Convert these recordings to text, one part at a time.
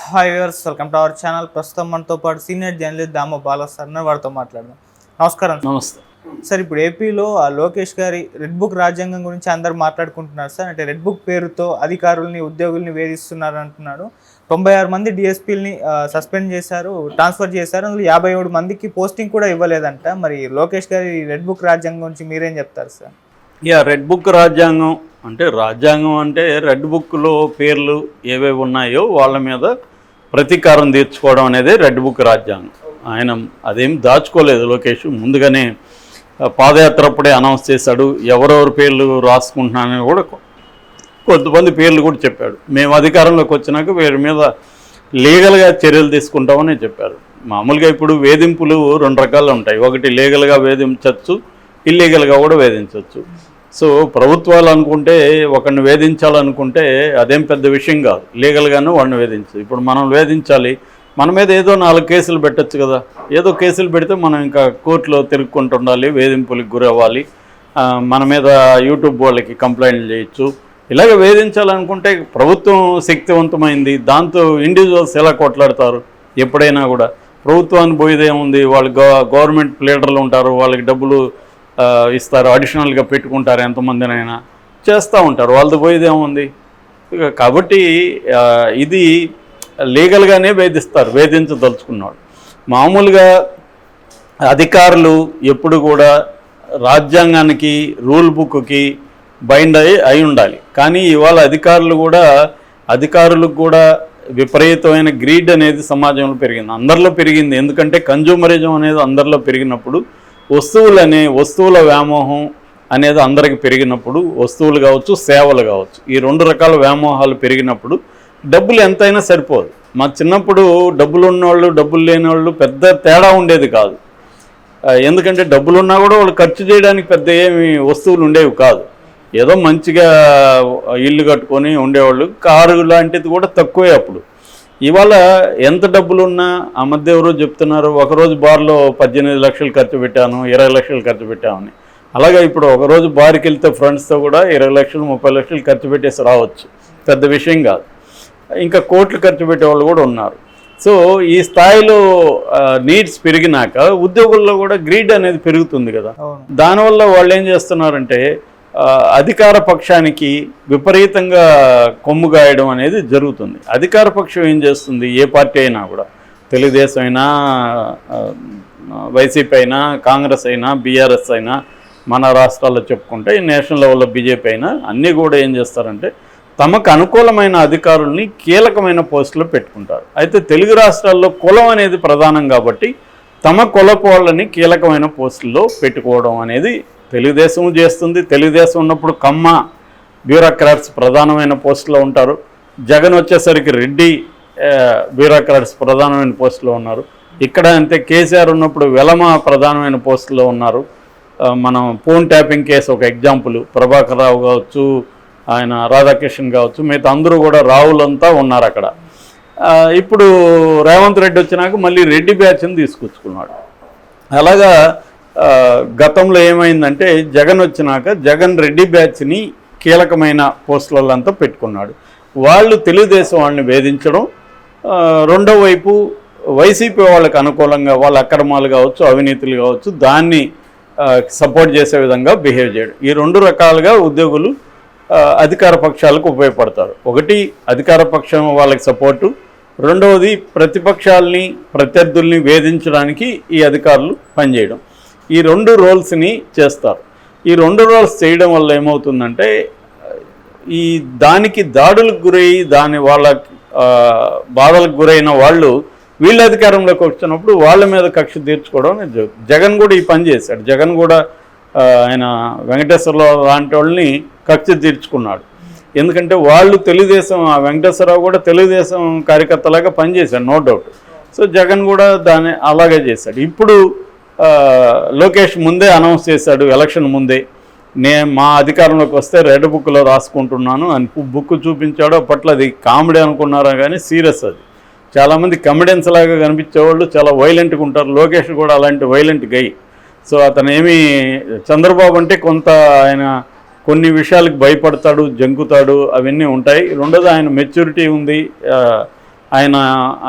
Hi viewers, welcome to our channel. ప్రస్తుతం మనతో పాటు senior journalist Damoh Bala sir వారితో మాట్లాడదాం. నమస్కారం. నమస్తే సార్, ఇప్పుడు ఏపీలో లోకేష్ గారి రెడ్ బుక్ రాజ్యాంగం గురించి అందరు మాట్లాడుకుంటున్నారు సార్. అంటే రెడ్ బుక్ పేరుతో అధికారుల్ని ఉద్యోగుల్ని వేధిస్తున్నారు అంటున్నాడు. 96 మంది డిఎస్పీలని సస్పెండ్ చేశారు, ట్రాన్స్ఫర్ చేశారు. అందులో 57 మందికి పోస్టింగ్ కూడా ఇవ్వలేదంట. మరి లోకేష్ గారి రెడ్ బుక్ రాజ్యాంగం గురించి మీరేం చెప్తారు సార్? రెడ్ బుక్ రాజ్యాంగం అంటే రెడ్ బుక్లో పేర్లు ఏవేవి ఉన్నాయో వాళ్ళ మీద ప్రతీకారం తీర్చుకోవడం అనేది రెడ్ బుక్ రాజ్యాంగం. ఆయన అదేం దాచుకోలేదు. లోకేష్ ముందుగానే పాదయాత్ర అప్పుడే అనౌన్స్ చేశాడు. ఎవరెవరి పేర్లు రాసుకుంటున్నానని కూడా కొంతమంది పేర్లు కూడా చెప్పాడు. మేము అధికారంలోకి వచ్చినాక వీరి మీద లీగల్గా చర్యలు తీసుకుంటామని చెప్పారు. మామూలుగా ఇప్పుడు వేధింపులు 2 రకాలు ఉంటాయి. ఒకటి లీగల్గా వేధించవచ్చు, ఇల్లీగల్గా కూడా వేధించవచ్చు. సో ప్రభుత్వాలు అనుకుంటే ఒకరిని వేధించాలనుకుంటే అదేం పెద్ద విషయం కాదు. లీగల్గానే వాడిని వేధించదు. ఇప్పుడు మనం వేధించాలి, మన మీద ఏదో 4 కేసులు పెట్టచ్చు కదా. ఏదో కేసులు పెడితే మనం ఇంకా కోర్టులో తిరుక్కుంటూ ఉండాలి, వేధింపులకు గురవ్వాలి, మన మీద యూట్యూబ్ వాళ్ళకి కంప్లైంట్లు చేయొచ్చు. ఇలాగ వేధించాలనుకుంటే ప్రభుత్వం శక్తివంతమైంది, దాంతో ఇండివిజువల్స్ ఎలా కొట్లాడతారు? ఎప్పుడైనా కూడా ప్రభుత్వాన్ని పోయేదేముంది, వాళ్ళు గవర్నమెంట్ లీడర్లు ఉంటారు, వాళ్ళకి డబ్బులు ఇస్తారు, అడిషనల్గా పెట్టుకుంటారు, ఎంతమందినైనా చేస్తూ ఉంటారు, వాళ్ళది పోయేదేముంది. కాబట్టి ఇది లీగల్గానే వేధించదలుచుకున్నాడు. మామూలుగా అధికారులు ఎప్పుడు కూడా రాజ్యాంగానికి రూల్ బుక్కి బైండ్ అయి ఉండాలి. కానీ ఇవాళ అధికారులకు కూడా విపరీతమైన గ్రీడ్ అనేది సమాజంలో పెరిగింది, అందరిలో పెరిగింది. ఎందుకంటే కన్జ్యూమరిజం అనేది అందరిలో పెరిగినప్పుడు, వస్తువుల వ్యామోహం అనేది అందరికి పెరిగినప్పుడు, వస్తువులు కావచ్చు, సేవలు కావచ్చు, ఈ 2 రకాల వ్యామోహాలు పెరిగినప్పుడు డబ్బులు ఎంతైనా సరిపోదు. మా చిన్నప్పుడు డబ్బులు ఉన్నవాళ్ళు, డబ్బులు లేని వాళ్ళు పెద్ద తేడా ఉండేది కాదు. ఎందుకంటే డబ్బులున్నా కూడా వాళ్ళు ఖర్చు చేయడానికి పెద్ద ఏమి వస్తువులు ఉండేవి కాదు. ఏదో మంచిగా ఇల్లు కట్టుకొని ఉండేవాళ్ళు. కారు లాంటిది కూడా తక్కువే అప్పుడు. ఇవాళ ఎంత డబ్బులున్నా, ఆ మధ్య ఎవరో చెప్తున్నారు, ఒకరోజు బార్లో 18 లక్షలు ఖర్చు పెట్టాను, 20 లక్షలు ఖర్చు పెట్టామని. అలాగే ఇప్పుడు ఒకరోజు బార్కి వెళ్తే ఫ్రెండ్స్తో కూడా 20 లక్షలు 30 లక్షలు ఖర్చు పెట్టేసి రావచ్చు, పెద్ద విషయం కాదు. ఇంకా కోట్లు ఖర్చు పెట్టేవాళ్ళు కూడా ఉన్నారు. సో ఈ స్థాయిలో నీడ్స్ పెరిగినాక ఉద్యోగుల్లో కూడా గ్రీడ్ అనేది పెరుగుతుంది కదా. దానివల్ల వాళ్ళు ఏం చేస్తున్నారంటే అధికార పక్షానికి విపరీతంగా కొమ్ముగాయడం అనేది జరుగుతుంది. అధికార పక్షం ఏం చేస్తుంది, ఏ పార్టీ అయినా కూడా, తెలుగుదేశం అయినా, వైసీపీ అయినా, కాంగ్రెస్ అయినా, బీఆర్ఎస్ అయినా, మన రాష్ట్రాల్లో చెప్పుకుంటే నేషనల్ లెవెల్లో బీజేపీ అయినా, అన్నీ కూడా ఏం చేస్తారంటే తమకు అనుకూలమైన అధికారుల్ని కీలకమైన పోస్టులో పెట్టుకుంటారు. అయితే తెలుగు రాష్ట్రాల్లో కులం అనేది ప్రధానం కాబట్టి తమ కులపు వాళ్ళని కీలకమైన పోస్టుల్లో పెట్టుకోవడం అనేది తెలుగుదేశం చేస్తుంది. తెలుగుదేశం ఉన్నప్పుడు కమ్మ బ్యూరోక్రాట్స్ ప్రధానమైన పోస్టులో ఉంటారు. జగన్ వచ్చేసరికి రెడ్డి బ్యూరోక్రాట్స్ ప్రధానమైన పోస్టులో ఉన్నారు. ఇక్కడ అంతే కేసీఆర్ ఉన్నప్పుడు వెలమ ప్రధానమైన పోస్టులో ఉన్నారు. మనం ఫోన్ ట్యాపింగ్ కేసు ఒక ఎగ్జాంపుల్. ప్రభాకర్ రావు కావచ్చు, ఆయన రాధాకృష్ణన్ కావచ్చు, మిగతా అందరూ కూడా రావులంతా ఉన్నారు అక్కడ. ఇప్పుడు రేవంత్ రెడ్డి వచ్చినాక మళ్ళీ రెడ్డి బ్యాచ్ని తీసుకొచ్చుకున్నాడు. అలాగా గతంలో ఏమైందంటే జగన్ వచ్చినాక జగన్ రెడ్డి బ్యాచ్ని కీలకమైన పోస్టులంతా పెట్టుకున్నాడు. వాళ్ళు తెలుగుదేశం వాళ్ళని వేధించడం, రెండో వైపు వైసీపీ వాళ్ళకి అనుకూలంగా వాళ్ళ అక్రమాలు కావచ్చు, అవినీతులు కావచ్చు, దాన్ని సపోర్ట్ చేసే విధంగా బిహేవ్ చేయడం. ఈ 2 రకాలుగా ఉద్యోగులు అధికార పక్షాలకు ఉపయోగపడతారు. ఒకటి అధికార పక్షం వాళ్ళకి సపోర్టు, రెండవది ప్రతిపక్షాలని, ప్రత్యర్థుల్ని వేధించడానికి ఈ అధికారులు పనిచేయడం. ఈ 2 రోల్స్ని చేస్తారు. ఈ 2 రోల్స్ చేయడం వల్ల ఏమవుతుందంటే దానికి దాడులకు గురయ్యి వాళ్ళ బాధలకు గురైన వాళ్ళు వీళ్ళ అధికారంలోకి వచ్చినప్పుడు వాళ్ళ మీద కక్ష తీర్చుకోవడం జగన్ కూడా ఈ పని చేశాడు. జగన్ కూడా ఆయన వెంకటేశ్వరరావు లాంటి వాళ్ళని కక్ష తీర్చుకున్నాడు. ఎందుకంటే వాళ్ళు తెలుగుదేశం, వెంకటేశ్వరరావు కూడా తెలుగుదేశం కార్యకర్తలాగా పనిచేశాడు, నో డౌట్. సో జగన్ కూడా దాన్ని అలాగే చేశాడు. ఇప్పుడు లోకేష్ ముందే అనౌన్స్ చేశాడు, ఎలక్షన్ ముందే, మా అధికారంలోకి వస్తే రెడ్ బుక్లో రాసుకుంటున్నాను అని బుక్ చూపించాడు. అప్పట్లో అది కామెడీ అనుకున్నారా కానీ సీరియస్. అది చాలామంది కమెడియన్స్ లాగా కనిపించేవాళ్ళు చాలా వైలెంట్గా ఉంటారు. లోకేష్ కూడా అలాంటి వైలెంట్ గై. సో అతను ఏమీ, చంద్రబాబు అంటే కొంత ఆయన కొన్ని విషయాలకు భయపడతాడు, జంకుతాడు, అవన్నీ ఉంటాయి. రెండోది ఆయన మెచ్యూరిటీ ఉంది, ఆయన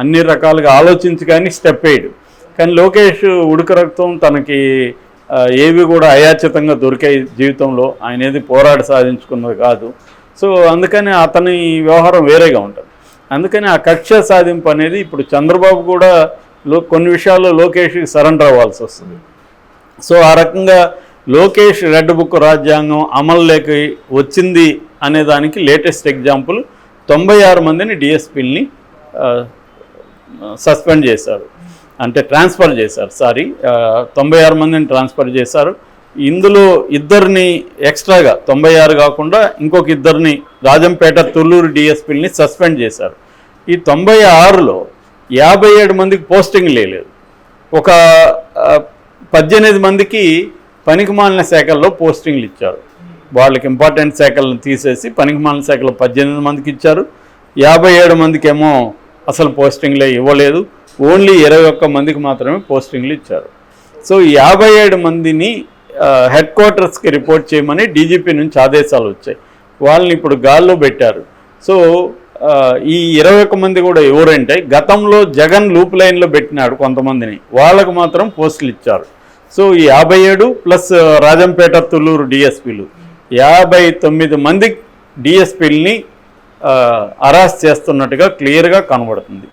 అన్ని రకాలుగా ఆలోచించి కానీ స్టెప్ వేయడు. కానీ లోకేష్ ఉడుక రక్తం తనకి ఏవి కూడా అయాచితంగా దొరికాయి జీవితంలో, ఆయన ఏది పోరాడి సాధించుకున్నది కాదు. సో అందుకని అతని వ్యవహారం వేరేగా ఉంటుంది. అందుకని ఆ కక్ష సాధింపు అనేది ఇప్పుడు చంద్రబాబు కూడా కొన్ని విషయాల్లో లోకేష్కి సరెండర్ అవ్వాల్సి వస్తుంది. సో ఆ రకంగా లోకేష్ రెడ్ బుక్ రాజ్యాంగం అమల్లోకి వచ్చింది అనే దానికి లేటెస్ట్ ఎగ్జాంపుల్ 96 మందిని డిఎస్పీలని సస్పెండ్ చేశారు, అంటే ట్రాన్స్ఫర్ చేశారు. 96 మందిని ట్రాన్స్ఫర్ చేశారు. ఇందులో ఇద్దరిని ఎక్స్ట్రాగా 96 కాకుండా ఇంకొక ఇద్దరిని రాజంపేట తుళ్ళూరు డిఎస్పీలని సస్పెండ్ చేశారు. ఈ 96లో 57 మందికి పోస్టింగ్ లేదు. ఒక 18 మందికి పనికిమాలిన శాఖల్లో పోస్టింగ్లు ఇచ్చారు. వాళ్ళకి ఇంపార్టెంట్ శాఖలను తీసేసి పనికిమాలిన శాఖలో 18 మందికి ఇచ్చారు. 57 మందికి ఏమో అసలు పోస్టింగ్లే ఇవ్వలేదు. ఓన్లీ 21 మందికి మాత్రమే పోస్టింగ్లు ఇచ్చారు. సో 57 మందిని హెడ్ క్వార్టర్స్కి రిపోర్ట్ చేయమని డీజీపీ నుంచి ఆదేశాలు వచ్చాయి. వాళ్ళని ఇప్పుడు గాల్లో పెట్టారు. సో ఈ 21 మంది కూడా ఎవరంటే గతంలో జగన్ లూప్ లైన్లో పెట్టినాడు కొంతమందిని, వాళ్ళకు మాత్రం పోస్టులు ఇచ్చారు. సో ఈ 57 ప్లస్ రాజంపేట తుళ్ళూరు డిఎస్పీలు 59 మంది డిఎస్పీలని అరెస్ట్ చేస్తున్నట్టుగా క్లియర్గా కనబడుతుంది.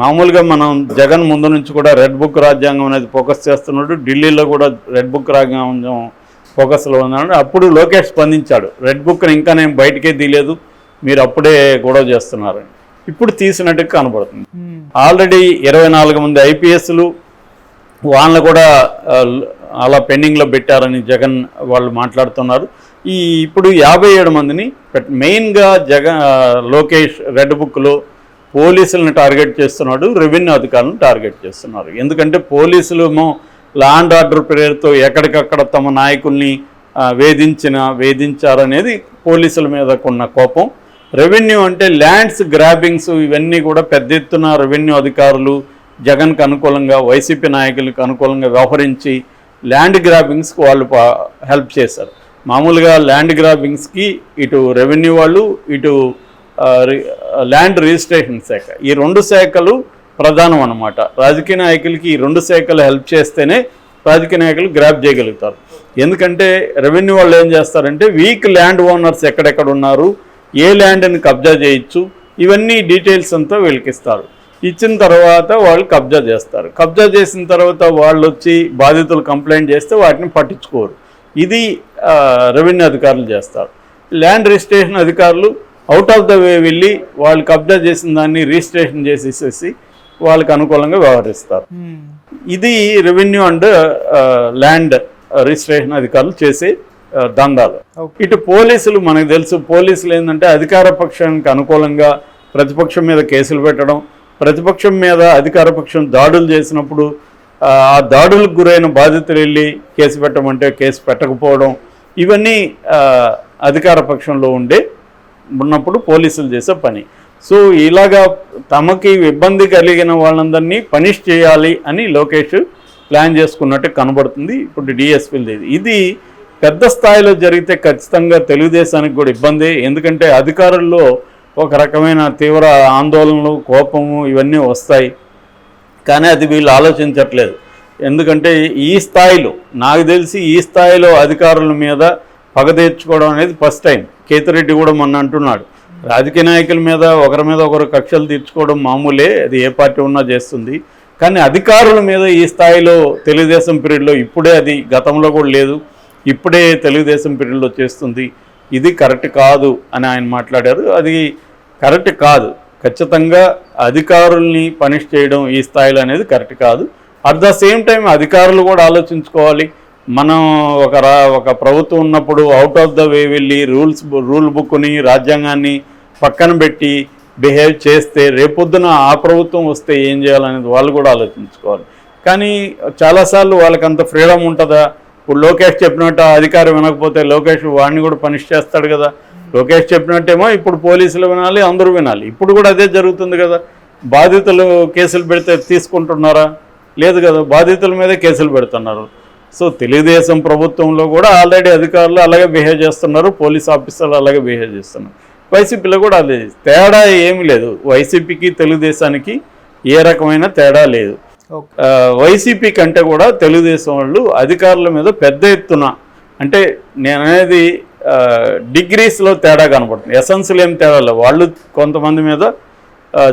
మామూలుగా మనం జగన్ ముందు నుంచి కూడా రెడ్ బుక్ రాజ్యాంగం అనేది ఫోకస్ చేస్తున్నాడు. ఢిల్లీలో కూడా రెడ్ బుక్ రాజ్యాంగం ఫోకస్లో ఉన్నాడు. అప్పుడు లోకేష్ స్పందించాడు, రెడ్ బుక్ని ఇంకా నేను బయటకే తీయలేదు, మీరు అప్పుడే గొడవ చేస్తున్నారని. ఇప్పుడు తీసినట్టుగా కనబడుతుంది. ఆల్రెడీ 24 మంది ఐపీఎస్లు వాళ్ళని కూడా అలా పెండింగ్లో పెట్టారని జగన్ వాళ్ళు మాట్లాడుతున్నారు. ఇప్పుడు 57 మందిని మెయిన్గా లోకేష్ రెడ్ బుక్లో పోలీసులను టార్గెట్ చేస్తున్నాడు, రెవెన్యూ అధికారులను టార్గెట్ చేస్తున్నారు. ఎందుకంటే పోలీసులు ఏమో లా అండ్ ఆర్డర్ పేరుతో ఎక్కడికక్కడ తమ నాయకుల్ని వేధించారనేది పోలీసుల మీదకున్న కోపం. రెవెన్యూ అంటే ల్యాండ్స్ గ్రాబింగ్స్ ఇవన్నీ కూడా పెద్ద ఎత్తున రెవెన్యూ అధికారులు జగన్కు అనుకూలంగా వైసీపీ నాయకులకు అనుకూలంగా వ్యవహరించి ల్యాండ్ గ్రాబింగ్స్కి వాళ్ళు హెల్ప్ చేశారు. మామూలుగా ల్యాండ్ గ్రాబింగ్స్కి ఇటు రెవెన్యూ వాళ్ళు, ఇటు ల్యాండ్ రిజిస్ట్రేషన్ శాఖ, ఈ 2 శాఖలు ప్రధానం అన్నమాట. రాజకీయ నాయకులకి ఈ 2 శాఖలు హెల్ప్ చేస్తేనే రాజకీయ నాయకులు గ్రాబ్ చేయగలుగుతారు. ఎందుకంటే రెవెన్యూ వాళ్ళు ఏం చేస్తారంటే వీక్ ల్యాండ్ ఓనర్స్ ఎక్కడెక్కడ ఉన్నారు, ఏ ల్యాండ్ని కబ్జా చేయొచ్చు, ఇవన్నీ డీటెయిల్స్ అంతా వీళ్ళకి ఇస్తారు. ఇచ్చిన తర్వాత వాళ్ళు కబ్జా చేస్తారు. కబ్జా చేసిన తర్వాత వాళ్ళు వచ్చి బాధితులు కంప్లైంట్ చేస్తే వాటిని పట్టించుకోరు. ఇది రెవెన్యూ అధికారులు చేస్తారు. ల్యాండ్ రిజిస్ట్రేషన్ అధికారులు అవుట్ ఆఫ్ ద వే వెళ్ళి వాళ్ళు కబ్జా చేసిన దాన్ని రిజిస్ట్రేషన్ చేసేసి వాళ్ళకి అనుకూలంగా వ్యవహరిస్తారు. ఇది రెవెన్యూ అండ్ ల్యాండ్ రిజిస్ట్రేషన్ అధికారులు చేసే దందాలు. ఇటు పోలీసులు, మనకు తెలుసు పోలీసులు ఏంటంటే అధికార పక్షానికి అనుకూలంగా ప్రతిపక్షం మీద కేసులు పెట్టడం, ప్రతిపక్షం మీద అధికార పక్షం దాడులు చేసినప్పుడు ఆ దాడులకు గురైన బాధితులు వెళ్ళి కేసు పెట్టమంటే కేసు పెట్టకపోవడం, ఇవన్నీ అధికార పక్షంలో ఉన్నప్పుడు పోలీసులు చేసే పని. సో ఇలాగా తమకి ఇబ్బంది కలిగిన వాళ్ళందరినీ పనిష్ చేయాలి అని లోకేష్ ప్లాన్ చేసుకున్నట్టు కనబడుతుంది. ఇప్పుడు డిఎస్పీలు ఇది పెద్ద స్థాయిలో జరిగితే ఖచ్చితంగా తెలుగుదేశానికి కూడా ఇబ్బంది. ఎందుకంటే అధికారుల్లో ఒక రకమైన తీవ్ర ఆందోళనలు, కోపము ఇవన్నీ వస్తాయి. కానీ అది వీళ్ళు ఆలోచించట్లేదు. ఎందుకంటే ఈ స్థాయిలో, నాకు తెలిసి ఈ స్థాయిలో అధికారుల మీద పగ తీర్చుకోవడం అనేది ఫస్ట్ టైం. కేతిరెడ్డి కూడా మొన్న అంటున్నాడు, రాజకీయ నాయకుల మీద ఒకరు కక్షలు తీర్చుకోవడం మామూలే, అది ఏ పార్టీ ఉన్నా చేస్తుంది. కానీ అధికారుల మీద ఈ స్థాయిలో తెలుగుదేశం పీరియడ్లో ఇప్పుడే, అది గతంలో కూడా లేదు, ఇప్పుడే తెలుగుదేశం పీరియడ్లో చేస్తుంది. ఇది కరెక్ట్ కాదు అని ఆయన మాట్లాడారు. అది కరెక్ట్ కాదు. ఖచ్చితంగా అధికారుల్ని పనిష్ చేయడం ఈ స్థాయిలో అనేది కరెక్ట్ కాదు. అట్ ద సేమ్ టైం అధికారులు కూడా ఆలోచించుకోవాలి. మనం ఒక ప్రభుత్వం ఉన్నప్పుడు అవుట్ ఆఫ్ ద వే వెళ్ళి రూల్ బుక్ని, రాజ్యాంగాన్ని పక్కన పెట్టి బిహేవ్ చేస్తే రేపొద్దున ఆ ప్రభుత్వం వస్తే ఏం చేయాలనేది వాళ్ళు కూడా ఆలోచించుకోవాలి. కానీ చాలాసార్లు వాళ్ళకి అంత ఫ్రీడమ్ ఉంటుందా? ఇప్పుడు లోకేష్ చెప్పినట్టు అధికారి వినకపోతే లోకేష్ వాడిని కూడా పనిష్ చేస్తాడు కదా. లోకేష్ చెప్పినట్టేమో ఇప్పుడు పోలీసులు వినాలి, అందరూ వినాలి. ఇప్పుడు కూడా అదే జరుగుతుంది కదా. బాధితులు కేసులు పెడితే తీసుకుంటున్నారా? లేదు కదా, బాధితుల మీదే కేసులు పెడుతున్నారు. సో తెలుగుదేశం ప్రభుత్వంలో కూడా ఆల్రెడీ అధికారులు అలాగే బిహేవ్ చేస్తున్నారు, పోలీస్ ఆఫీసర్లు అలాగే బిహేవ్ చేస్తున్నారు. వైసీపీలో కూడా అది తేడా ఏమీ లేదు. వైసీపీకి తెలుగుదేశానికి ఏ రకమైన తేడా లేదు. ఓకే. వైసీపీ కంటే కూడా తెలుగుదేశం వాళ్ళు అధికారుల మీద పెద్ద ఎత్తున, అంటే నేను అనేది డిగ్రీస్లో తేడా కనపడుతుంది, ఎసెన్స్లో ఏం తేడా లేదు. వాళ్ళు కొంతమంది మీద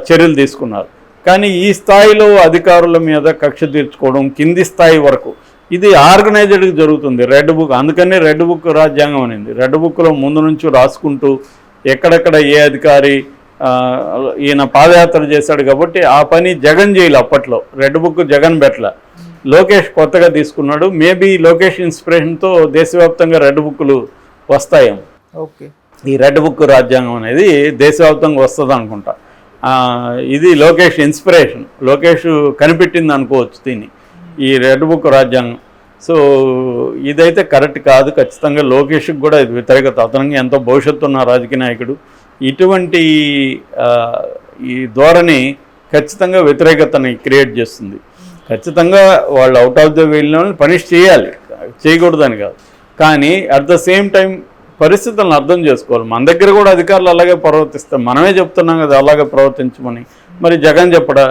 చర్యలు తీసుకున్నారు, కానీ ఈ స్థాయిలో అధికారుల మీద కక్ష తీర్చుకోవడం కింది స్థాయి వరకు ఇది ఆర్గనైజ్డ్గా జరుగుతుంది. రెడ్ బుక్, అందుకనే రెడ్ బుక్ రాజ్యాంగం అనేది. రెడ్ బుక్లో ముందు నుంచి రాసుకుంటూ ఎక్కడెక్కడ ఏ అధికారి ఈయన పాదయాత్ర చేశాడు కాబట్టి ఆ పని జగన్ చేయలే. అప్పట్లో రెడ్ బుక్ జగన్ పెట్టల, లోకేష్ కొత్తగా తీసుకున్నాడు. మేబీ లోకేష్ ఇన్స్పిరేషన్తో దేశవ్యాప్తంగా రెడ్ బుక్లు వస్తాయేమో. ఓకే. ఈ రెడ్ బుక్ రాజ్యాంగం అనేది దేశవ్యాప్తంగా వస్తుంది అనుకుంటా. ఇది లోకేష్ ఇన్స్పిరేషన్, లోకేష్ కనిపెట్టింది అనుకోవచ్చు దీన్ని, ఈ రెడ్ బుక్ రాజ్యాంగం. సో ఇదైతే కరెక్ట్ కాదు. ఖచ్చితంగా లోకేష్కి కూడా ఇది వ్యతిరేకత. అతనికి ఎంతో భవిష్యత్తు ఉన్న రాజకీయ నాయకుడు. ఇటువంటి ఈ ధోరణి ఖచ్చితంగా వ్యతిరేకతని క్రియేట్ చేస్తుంది. ఖచ్చితంగా వాళ్ళు అవుట్ ఆఫ్ ద వేలో పనిష్ చేయాలి, చేయకూడదని కాదు. కానీ అట్ ద సేమ్ టైం పరిస్థితులను అర్థం చేసుకోవాలి. మన దగ్గర కూడా అధికారులు అలాగే ప్రవర్తిస్తాం, మనమే చెప్తున్నాం కదా అలాగే ప్రవర్తించమని. మరి జగన్ చెప్పడా?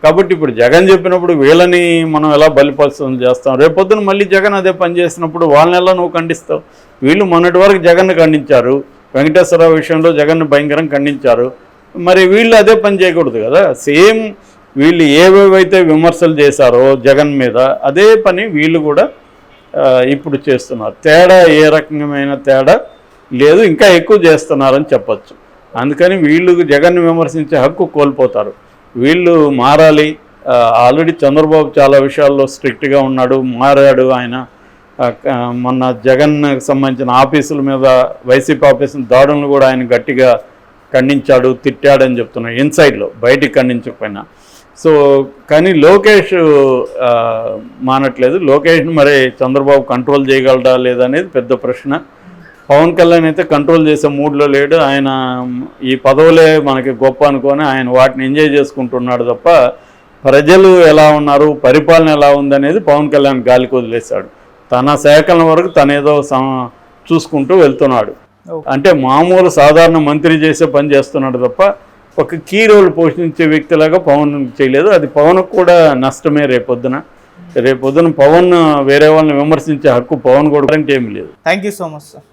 కాబట్టి ఇప్పుడు జగన్ చెప్పినప్పుడు వీళ్ళని మనం ఎలా బలిపరుసం చేస్తాం? రేపొద్దున మళ్ళీ జగన్ అదే పని చేసినప్పుడు వాళ్ళని ఎలా నువ్వు ఖండిస్తావు? వీళ్ళు మొన్నటి వరకు జగన్ను ఖండించారు, వెంకటేశ్వరరావు విషయంలో జగన్ను భయంకరంగా ఖండించారు. మరి వీళ్ళు అదే పని చేయకూడదు కదా. సేమ్ వీళ్ళు ఏవేవైతే విమర్శలు చేశారో జగన్ మీద అదే పని వీళ్ళు కూడా ఇప్పుడు చేస్తున్నారు. తేడా ఏ రకమైన తేడా లేదు, ఇంకా ఎక్కువ చేస్తున్నారని చెప్పచ్చు. అందుకని వీళ్ళు జగన్ను విమర్శించే హక్కు కోల్పోతారు. వీళ్ళు మారాలి. ఆల్రెడీ చంద్రబాబు చాలా విషయాల్లో స్ట్రిక్ట్గా ఉన్నాడు, మారాడు ఆయన. మొన్న జగన్కి సంబంధించిన ఆఫీసుల మీద, వైసీపీ ఆఫీసుల దాడులను కూడా ఆయన గట్టిగా ఖండించాడు, తిట్టాడని చెప్తున్నాడు ఇన్సైడ్లో, బయటికి ఖండించకపోయినా. సో కానీ లోకేష్ మానట్లేదు. లోకేష్ని మరి చంద్రబాబు కంట్రోల్ చేయగలడా లేదనేది పెద్ద ప్రశ్న. పవన్ కళ్యాణ్ అయితే కంట్రోల్ చేసే మూడ్లో లేడు. ఆయన ఈ పదవులే మనకి గొప్ప అనుకొని ఆయన వాటిని ఎంజాయ్ చేసుకుంటున్నాడు తప్ప ప్రజలు ఎలా ఉన్నారు, పరిపాలన ఎలా ఉందనేది పవన్ కళ్యాణ్ గాలికి వదిలేశాడు. తన సేకరణ వరకు తనేదో చూసుకుంటూ వెళ్తున్నాడు. అంటే మామూలు సాధారణ మంత్రి చేసే పని చేస్తున్నాడు తప్ప ఒక కీ రోల్ పోషించే వ్యక్తిలాగా పవన్ చేయలేదు. అది పవన్కు కూడా నష్టమే. రేపొద్దున పవన్ వేరే వాళ్ళని విమర్శించే హక్కు పవన్ కూడా ఏమీ లేదు. Thank you so much sir.